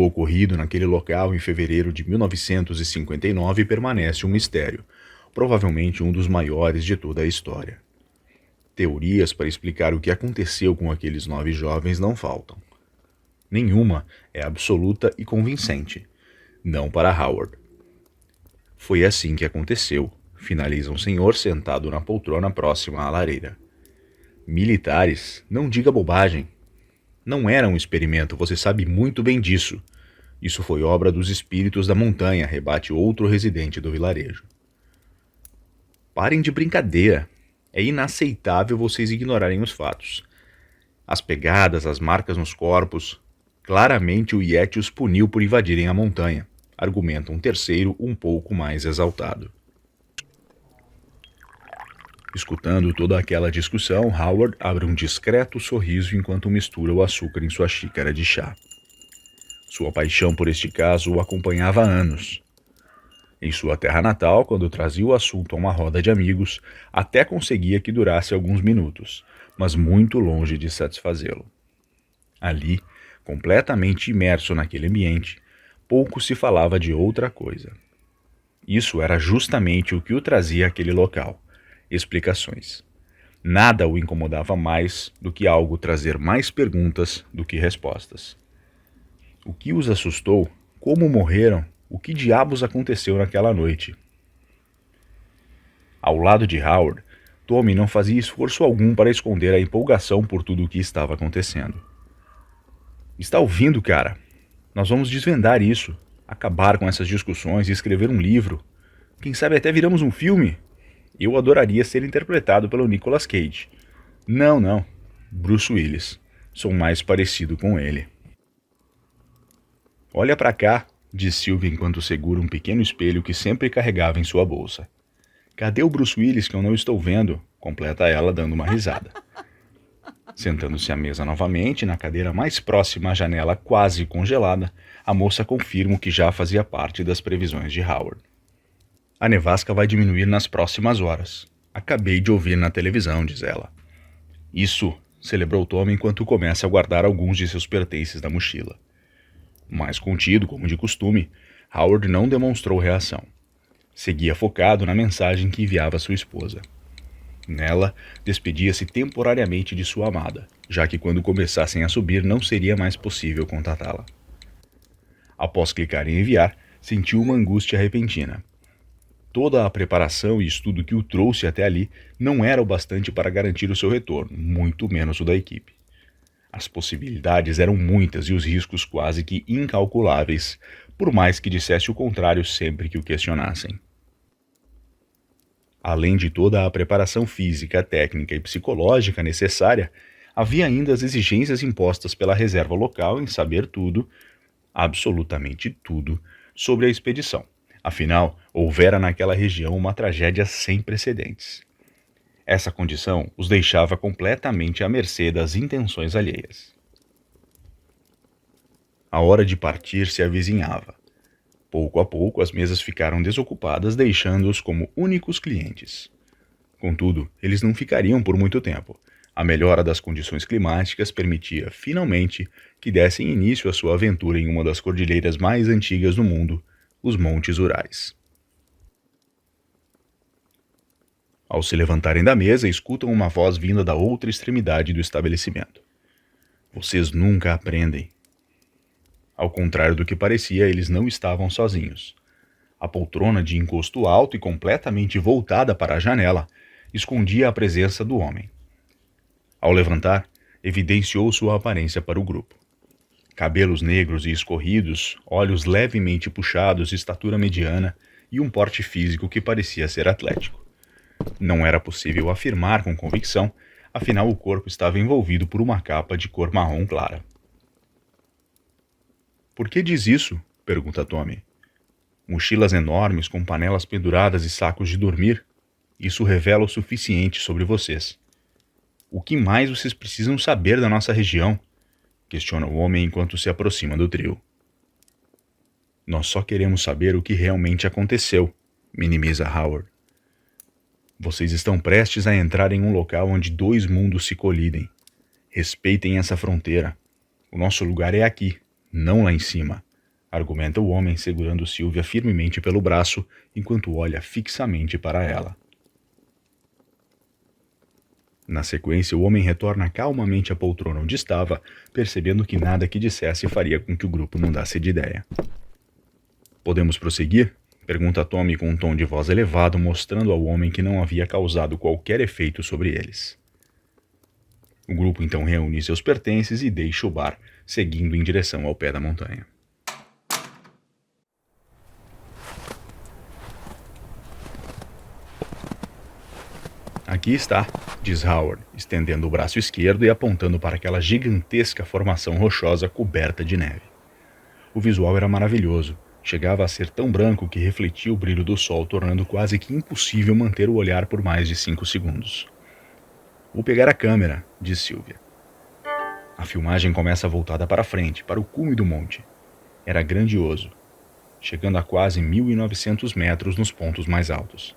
O ocorrido naquele local em fevereiro de 1959 permanece um mistério, provavelmente um dos maiores de toda a história. Teorias para explicar o que aconteceu com aqueles 9 jovens não faltam. Nenhuma é absoluta e convincente. Não para Howard. Foi assim que aconteceu, finaliza um senhor sentado na poltrona próxima à lareira. Militares, não diga bobagem. Não era um experimento, você sabe muito bem disso. Isso foi obra dos espíritos da montanha, rebate outro residente do vilarejo. Parem de brincadeira. É inaceitável vocês ignorarem os fatos. As pegadas, as marcas nos corpos. Claramente o Yeti os puniu por invadirem a montanha, argumenta um terceiro um pouco mais exaltado. Escutando toda aquela discussão, Howard abre um discreto sorriso enquanto mistura o açúcar em sua xícara de chá. Sua paixão por este caso o acompanhava há anos. Em sua terra natal, quando trazia o assunto a uma roda de amigos, até conseguia que durasse alguns minutos, mas muito longe de satisfazê-lo. Ali, completamente imerso naquele ambiente, pouco se falava de outra coisa. Isso era justamente o que o trazia àquele local: explicações. Nada o incomodava mais do que algo trazer mais perguntas do que respostas. O que os assustou? Como morreram? O que diabos aconteceu naquela noite? Ao lado de Howard, Tommy não fazia esforço algum para esconder a empolgação por tudo o que estava acontecendo. Está ouvindo, cara? Nós vamos desvendar isso, acabar com essas discussões e escrever um livro. Quem sabe até viramos um filme? Eu adoraria ser interpretado pelo Nicolas Cage. Não. Bruce Willis. Sou mais parecido com ele. Olha pra cá, diz Sylvia enquanto segura um pequeno espelho que sempre carregava em sua bolsa. Cadê o Bruce Willis que eu não estou vendo? Completa ela dando uma risada. Sentando-se à mesa novamente, na cadeira mais próxima à janela quase congelada, a moça confirma o que já fazia parte das previsões de Howard. A nevasca vai diminuir nas próximas horas. Acabei de ouvir na televisão, diz ela. Isso, celebrou Tom enquanto começa a guardar alguns de seus pertences na mochila. Mais contido, como de costume, Howard não demonstrou reação. Seguia focado na mensagem que enviava a sua esposa. Nela, despedia-se temporariamente de sua amada, já que quando começassem a subir não seria mais possível contatá-la. Após clicar em enviar, sentiu uma angústia repentina. Toda a preparação e estudo que o trouxe até ali não era o bastante para garantir o seu retorno, muito menos o da equipe. As possibilidades eram muitas e os riscos quase que incalculáveis, por mais que dissesse o contrário sempre que o questionassem. Além de toda a preparação física, técnica e psicológica necessária, havia ainda as exigências impostas pela reserva local em saber tudo, absolutamente tudo, sobre a expedição. Afinal, houvera naquela região uma tragédia sem precedentes. Essa condição os deixava completamente à mercê das intenções alheias. A hora de partir se avizinhava. Pouco a pouco as mesas ficaram desocupadas, deixando-os como únicos clientes. Contudo, eles não ficariam por muito tempo. A melhora das condições climáticas permitia, finalmente, que dessem início à sua aventura em uma das cordilheiras mais antigas do mundo, os Montes Urais. Ao se levantarem da mesa, escutam uma voz vinda da outra extremidade do estabelecimento. Vocês nunca aprendem. Ao contrário do que parecia, eles não estavam sozinhos. A poltrona de encosto alto e completamente voltada para a janela escondia a presença do homem. Ao levantar, evidenciou sua aparência para o grupo. Cabelos negros e escorridos, olhos levemente puxados, estatura mediana e um porte físico que parecia ser atlético. Não era possível afirmar com convicção, afinal o corpo estava envolvido por uma capa de cor marrom clara. Por que diz isso? Pergunta Tommy. Mochilas enormes com panelas penduradas e sacos de dormir? Isso revela o suficiente sobre vocês. O que mais vocês precisam saber da nossa região? Questiona o homem enquanto se aproxima do trio. Nós só queremos saber o que realmente aconteceu, minimiza Howard. Vocês estão prestes a entrar em um local onde 2 mundos se colidem. Respeitem essa fronteira. O nosso lugar é aqui, não lá em cima. argumenta o homem segurando Sylvia firmemente pelo braço enquanto olha fixamente para ela. Na sequência, o homem retorna calmamente à poltrona onde estava, percebendo que nada que dissesse faria com que o grupo mudasse de ideia. Podemos prosseguir? Pergunta Tommy com um tom de voz elevado, mostrando ao homem que não havia causado qualquer efeito sobre eles. O grupo então reúne seus pertences e deixa o bar, seguindo em direção ao pé da montanha. Aqui está, diz Howard, estendendo o braço esquerdo e apontando para aquela gigantesca formação rochosa coberta de neve. O visual era maravilhoso. Chegava a ser tão branco que refletia o brilho do sol, tornando quase que impossível manter o olhar por mais de 5 segundos. Vou pegar a câmera, diz Sylvia. A filmagem começa voltada para frente, para o cume do monte. Era grandioso, chegando a quase 1.900 metros nos pontos mais altos.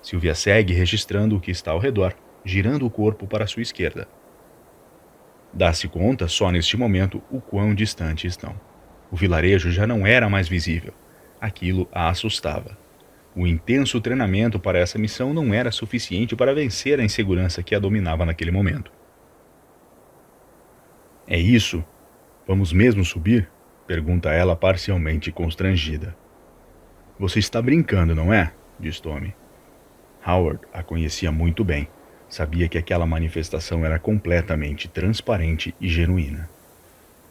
Sylvia segue registrando o que está ao redor, girando o corpo para sua esquerda. Dá-se conta, só neste momento, o quão distante estão. O vilarejo já não era mais visível. Aquilo a assustava. O intenso treinamento para essa missão não era suficiente para vencer a insegurança que a dominava naquele momento. É isso? Vamos mesmo subir? Pergunta ela parcialmente constrangida. Você está brincando, não é? Diz Tommy. Howard a conhecia muito bem. Sabia que aquela manifestação era completamente transparente e genuína.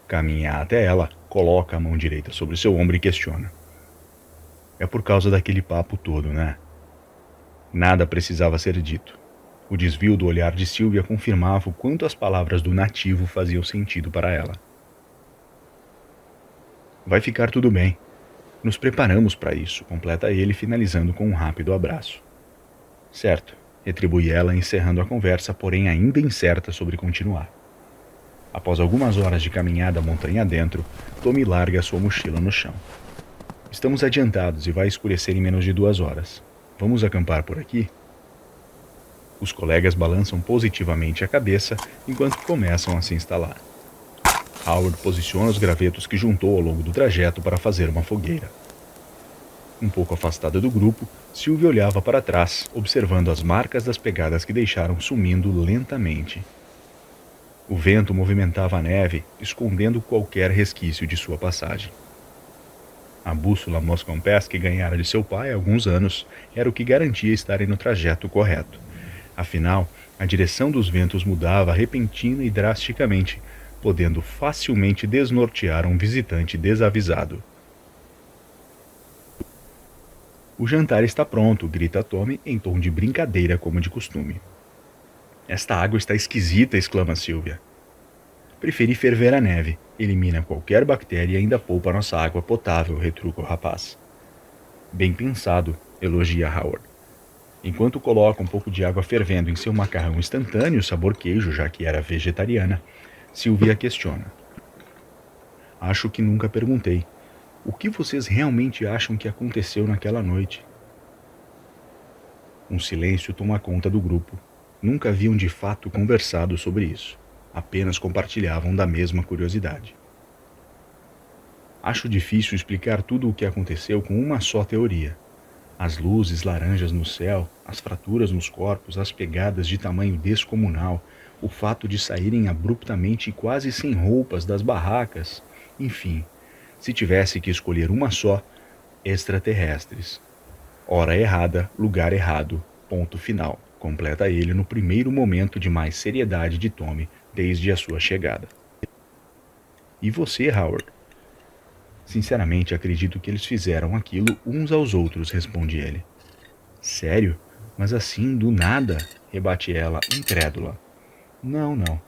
Caminha até ela, coloca a mão direita sobre seu ombro e questiona. É por causa daquele papo todo, né? Nada precisava ser dito. O desvio do olhar de Sylvia confirmava o quanto as palavras do nativo faziam sentido para ela. Vai ficar tudo bem. Nos preparamos para isso, completa ele, finalizando com um rápido abraço. Certo, retribui ela, encerrando a conversa, porém ainda incerta sobre continuar. Após algumas horas de caminhada montanha adentro, Tommy larga sua mochila no chão. Estamos adiantados e vai escurecer em menos de 2 horas. Vamos acampar por aqui? Os colegas balançam positivamente a cabeça enquanto começam a se instalar. Howard posiciona os gravetos que juntou ao longo do trajeto para fazer uma fogueira. Um pouco afastada do grupo, Sylvia olhava para trás, observando as marcas das pegadas que deixaram sumindo lentamente. O vento movimentava a neve, escondendo qualquer resquício de sua passagem. A bússola Moscon Pass que ganhara de seu pai há alguns anos era o que garantia estarem no trajeto correto. Afinal, a direção dos ventos mudava repentina e drasticamente, podendo facilmente desnortear um visitante desavisado. O jantar está pronto, grita Tommy em tom de brincadeira como de costume. Esta água está esquisita, exclama Sylvia. Preferi ferver a neve, elimina qualquer bactéria e ainda poupa nossa água potável, retruca o rapaz. Bem pensado, elogia Howard. Enquanto coloca um pouco de água fervendo em seu macarrão instantâneo, sabor queijo, já que era vegetariana, Sylvia questiona. Acho que nunca perguntei. O que vocês realmente acham que aconteceu naquela noite? Um silêncio toma conta do grupo. Nunca haviam de fato conversado sobre isso. Apenas compartilhavam da mesma curiosidade. Acho difícil explicar tudo o que aconteceu com uma só teoria. As luzes laranjas no céu, as fraturas nos corpos, as pegadas de tamanho descomunal, o fato de saírem abruptamente e quase sem roupas das barracas, enfim, se tivesse que escolher uma só, extraterrestres. Hora errada, lugar errado, ponto final, completa ele no primeiro momento de mais seriedade de Tommy desde a sua chegada. E você, Howard? Sinceramente, acredito que eles fizeram aquilo uns aos outros, responde ele. Sério? Mas assim, do nada? Rebate ela, incrédula. Não.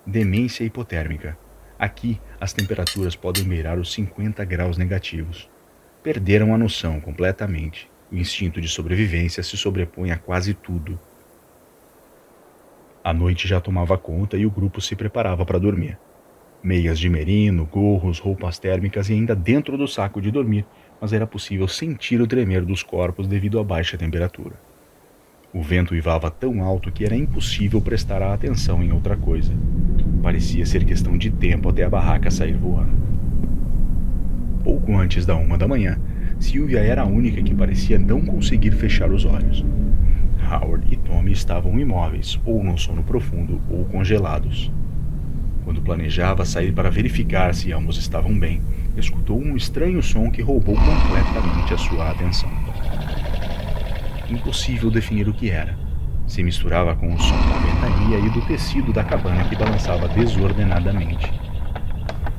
Demência hipotérmica. Aqui, as temperaturas podem beirar os 50 graus negativos. Perderam a noção completamente. O instinto de sobrevivência se sobrepõe a quase tudo. A noite já tomava conta e o grupo se preparava para dormir. Meias de merino, gorros, roupas térmicas e ainda dentro do saco de dormir, mas era possível sentir o tremer dos corpos devido à baixa temperatura. O vento uivava tão alto que era impossível prestar a atenção em outra coisa. Parecia ser questão de tempo até a barraca sair voando. pouco antes da 1 da manhã, Sylvia era a única que parecia não conseguir fechar os olhos. Howard e Tommy estavam imóveis, ou num sono profundo, ou congelados. Quando planejava sair para verificar se ambos estavam bem, escutou um estranho som que roubou completamente a sua atenção. Impossível definir o que era. Se misturava com o som da ventania e do tecido da cabana que balançava desordenadamente.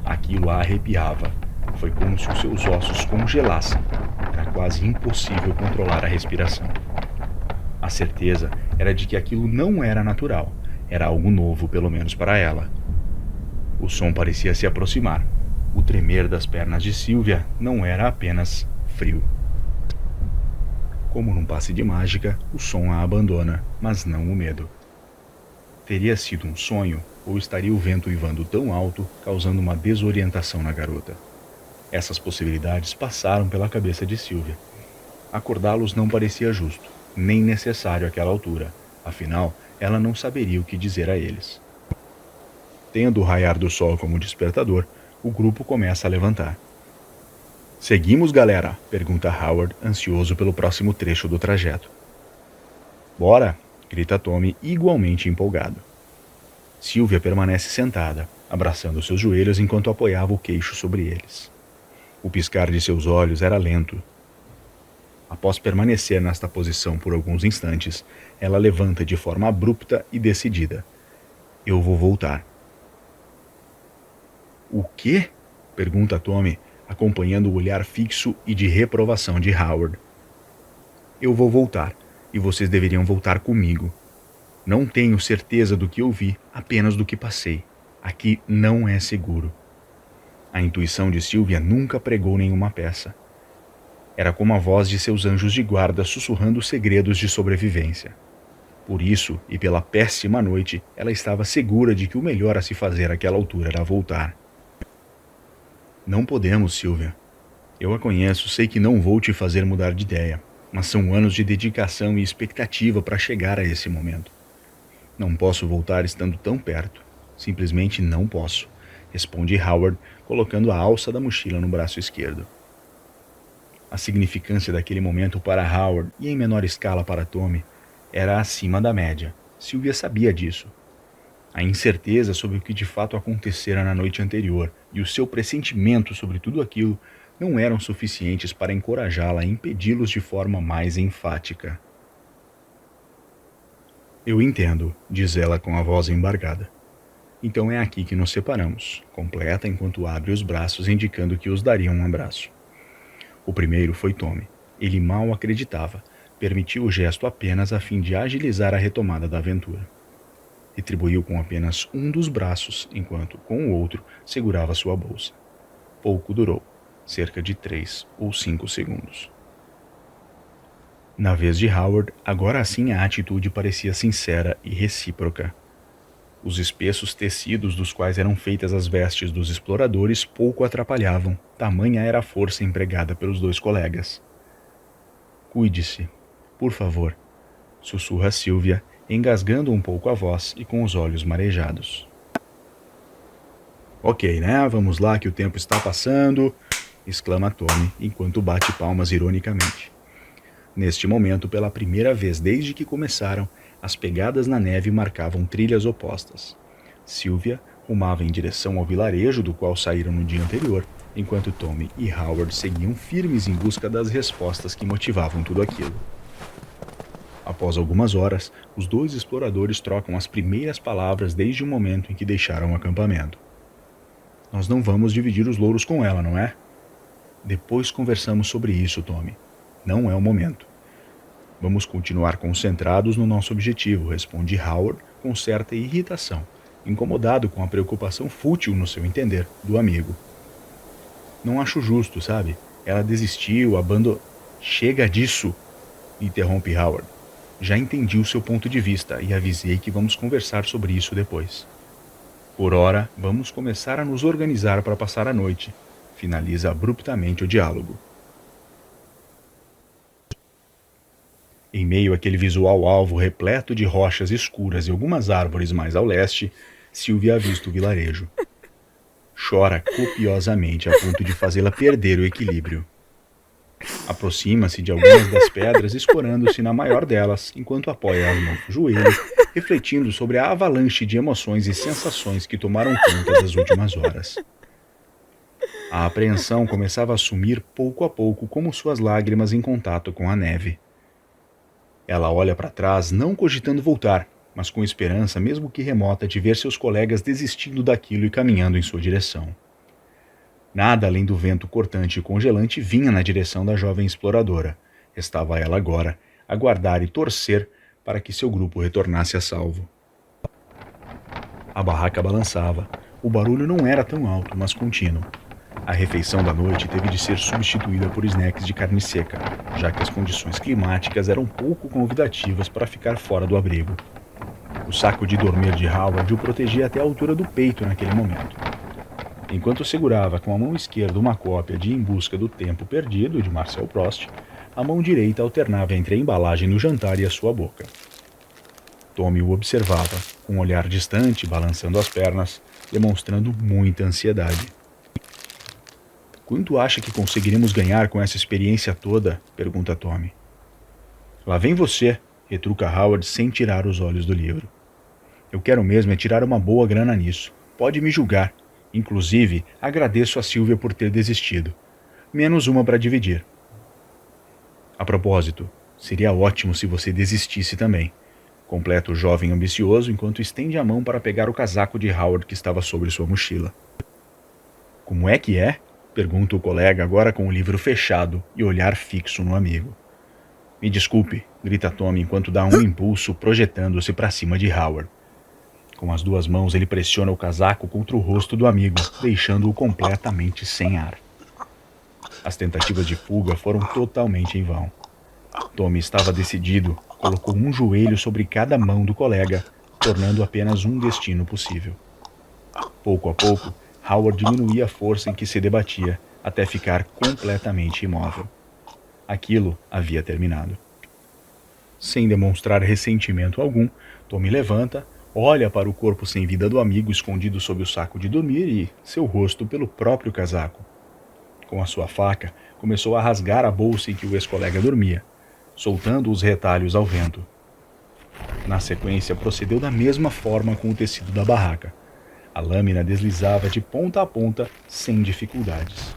Aquilo a arrepiava. Foi como se os seus ossos congelassem. Era quase impossível controlar a respiração. A certeza era de que aquilo não era natural. Era algo novo, pelo menos para ela. O som parecia se aproximar. O tremer das pernas de Sylvia não era apenas frio. Como num passe de mágica, o som a abandona, mas não o medo. Teria sido um sonho, ou estaria o vento uivando tão alto, causando uma desorientação na garota? Essas possibilidades passaram pela cabeça de Sylvia. Acordá-los não parecia justo, nem necessário àquela altura. Afinal, ela não saberia o que dizer a eles. Tendo o raiar do sol como despertador, o grupo começa a levantar. Seguimos, galera? Pergunta Howard, ansioso pelo próximo trecho do trajeto. Bora! Grita Tommy, igualmente empolgado. Sylvia permanece sentada, abraçando seus joelhos enquanto apoiava o queixo sobre eles. O piscar de seus olhos era lento. Após permanecer nesta posição por alguns instantes, ela levanta de forma abrupta e decidida. Eu vou voltar. O quê? Pergunta Tommy, acompanhando o olhar fixo e de reprovação de Howard. Eu vou voltar, e vocês deveriam voltar comigo. Não tenho certeza do que eu vi, apenas do que passei. Aqui não é seguro. A intuição de Sylvia nunca pregou nenhuma peça. Era como a voz de seus anjos de guarda sussurrando segredos de sobrevivência. Por isso, e pela péssima noite, ela estava segura de que o melhor a se fazer àquela altura era voltar. Não podemos, Sylvia. Eu a conheço, sei que não vou te fazer mudar de ideia, mas são anos de dedicação e expectativa para chegar a esse momento. Não posso voltar estando tão perto. Simplesmente não posso, responde Howard, colocando a alça da mochila no braço esquerdo. A significância daquele momento para Howard, e em menor escala para Tommy, era acima da média. Sylvia sabia disso. A incerteza sobre o que de fato acontecera na noite anterior e o seu pressentimento sobre tudo aquilo não eram suficientes para encorajá-la a impedi-los de forma mais enfática. Eu entendo, diz ela com a voz embargada. Então é aqui que nos separamos, completa enquanto abre os braços indicando que os daria um abraço. O primeiro foi Tommy. Ele mal acreditava, permitiu o gesto apenas a fim de agilizar a retomada da aventura. Retribuiu com apenas um dos braços, enquanto, com o outro, segurava sua bolsa. Pouco durou, cerca de 3 ou 5 segundos. Na vez de Howard, agora sim a atitude parecia sincera e recíproca. Os espessos tecidos dos quais eram feitas as vestes dos exploradores pouco atrapalhavam, tamanha era a força empregada pelos dois colegas. Cuide-se, por favor, sussurra Sylvia, engasgando um pouco a voz e com os olhos marejados. Ok, né? Vamos lá que o tempo está passando, exclama Tommy, enquanto bate palmas ironicamente. Neste momento, pela primeira vez desde que começaram, as pegadas na neve marcavam trilhas opostas. Sylvia rumava em direção ao vilarejo do qual saíram no dia anterior, enquanto Tommy e Howard seguiam firmes em busca das respostas que motivavam tudo aquilo. Após algumas horas, os dois exploradores trocam as primeiras palavras desde o momento em que deixaram o acampamento. Nós não vamos dividir os louros com ela, não é? Depois conversamos sobre isso, Tommy. Não é o momento. Vamos continuar concentrados no nosso objetivo, responde Howard com certa irritação, incomodado com a preocupação fútil, no seu entender, do amigo. Não acho justo, sabe? Ela desistiu, abandonou... Chega disso, interrompe Howard. Já entendi o seu ponto de vista e avisei que vamos conversar sobre isso depois. Por ora, vamos começar a nos organizar para passar a noite. Finaliza abruptamente o diálogo. Em meio àquele visual alvo repleto de rochas escuras e algumas árvores mais ao leste, Sylvia avista o vilarejo. chora copiosamente a ponto de fazê-la perder o equilíbrio. Aproxima-se de algumas das pedras, escorando-se na maior delas, enquanto apoia as mãos no joelho, refletindo sobre a avalanche de emoções e sensações que tomaram conta das últimas horas. A apreensão começava a sumir pouco a pouco, como suas lágrimas em contato com a neve. Ela olha para trás, não cogitando voltar, mas com esperança, mesmo que remota, de ver seus colegas desistindo daquilo e caminhando em sua direção. Nada além do vento cortante e congelante vinha na direção da jovem exploradora. Restava ela agora aguardar e torcer para que seu grupo retornasse a salvo. A barraca balançava. O barulho não era tão alto, mas contínuo. A refeição da noite teve de ser substituída por snacks de carne seca, já que as condições climáticas eram pouco convidativas para ficar fora do abrigo. O saco de dormir de Howard o protegia até a altura do peito naquele momento. Enquanto segurava com a mão esquerda uma cópia de Em Busca do Tempo Perdido, de Marcel Proust, a mão direita alternava entre a embalagem do jantar e a sua boca. Tommy o observava, com um olhar distante, balançando as pernas, demonstrando muita ansiedade. "Quanto acha que conseguiremos ganhar com essa experiência toda?" pergunta Tommy. "Lá vem você", retruca Howard sem tirar os olhos do livro. "Eu quero mesmo é tirar uma boa grana nisso. Pode me julgar. Inclusive, agradeço a Sylvia por ter desistido. Menos uma para dividir. A propósito, seria ótimo se você desistisse também", completa o jovem ambicioso enquanto estende a mão para pegar o casaco de Howard que estava sobre sua mochila. "Como é que é?" pergunta o colega, agora com o livro fechado e olhar fixo no amigo. "Me desculpe", grita Tommy enquanto dá um impulso projetando-se para cima de Howard. Com as duas mãos ele pressiona o casaco contra o rosto do amigo, deixando-o completamente sem ar. As tentativas de fuga foram totalmente em vão. Tommy estava decidido, colocou um joelho sobre cada mão do colega, tornando apenas um destino possível. Pouco a pouco, Howard diminuía a força em que se debatia, até ficar completamente imóvel. Aquilo havia terminado. Sem demonstrar ressentimento algum, Tommy levanta, olha para o corpo sem vida do amigo escondido sob o saco de dormir e seu rosto pelo próprio casaco. Com a sua faca, começou a rasgar a bolsa em que o ex-colega dormia, soltando os retalhos ao vento. Na sequência, procedeu da mesma forma com o tecido da barraca. A lâmina deslizava de ponta a ponta sem dificuldades.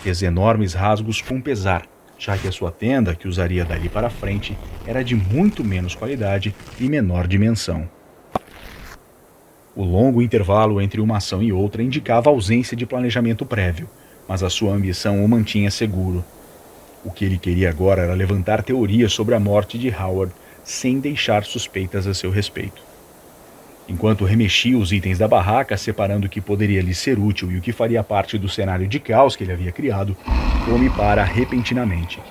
Fez enormes rasgos com pesar, já que a sua tenda, que usaria dali para frente, era de muito menos qualidade e menor dimensão. O longo intervalo entre uma ação e outra indicava ausência de planejamento prévio, mas a sua ambição o mantinha seguro. O que ele queria agora era levantar teorias sobre a morte de Howard sem deixar suspeitas a seu respeito. Enquanto remexia os itens da barraca, separando o que poderia lhe ser útil e o que faria parte do cenário de caos que ele havia criado, Tommy para repentinamente.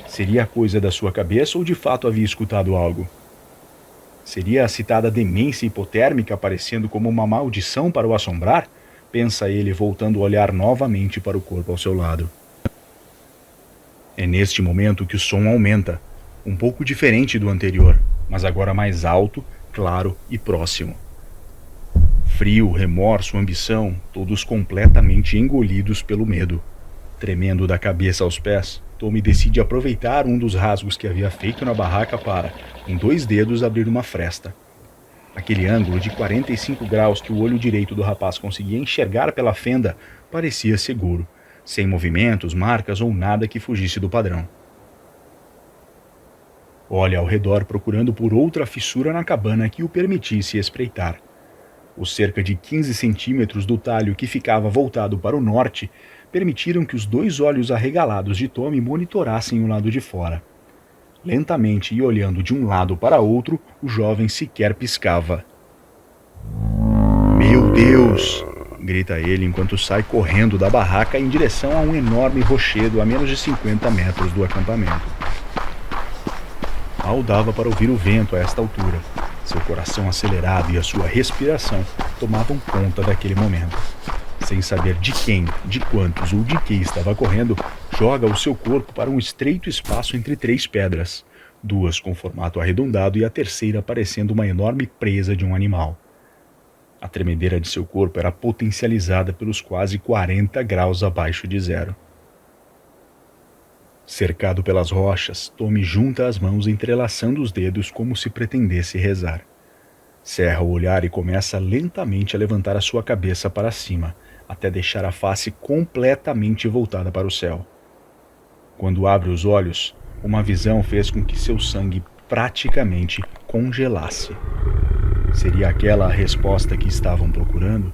Seria coisa da sua cabeça ou de fato havia escutado algo? Seria a citada demência hipotérmica aparecendo como uma maldição para o assombrar? Pensa ele, voltando o olhar novamente para o corpo ao seu lado. É neste momento que o som aumenta, um pouco diferente do anterior, mas agora mais alto, claro e próximo. Frio, remorso, ambição, todos completamente engolidos pelo medo. Tremendo da cabeça aos pés, Tommy decide aproveitar um dos rasgos que havia feito na barraca para, com 2 dedos, abrir uma fresta. Aquele ângulo de 45 graus que o olho direito do rapaz conseguia enxergar pela fenda parecia seguro, sem movimentos, marcas ou nada que fugisse do padrão. Olha ao redor procurando por outra fissura na cabana que o permitisse espreitar. Os cerca de 15 centímetros do talho que ficava voltado para o norte permitiram que os 2 olhos arregalados de Tommy monitorassem o lado de fora. Lentamente e olhando de um lado para outro, o jovem sequer piscava. "Meu Deus!" grita ele enquanto sai correndo da barraca em direção a um enorme rochedo a menos de 50 metros do acampamento. Mal dava para ouvir o vento a esta altura. Seu coração acelerado e a sua respiração tomavam conta daquele momento. Sem saber de quem, de quantos ou de que estava correndo, joga o seu corpo para um estreito espaço entre 3 pedras, 2 com formato arredondado e a terceira parecendo uma enorme presa de um animal. A tremedeira de seu corpo era potencializada pelos quase 40 graus abaixo de zero. Cercado pelas rochas, Tommy junta as mãos entrelaçando os dedos como se pretendesse rezar. Cerra o olhar e começa lentamente a levantar a sua cabeça para cima, até deixar a face completamente voltada para o céu. Quando abre os olhos, uma visão fez com que seu sangue praticamente congelasse. Seria aquela a resposta que estavam procurando?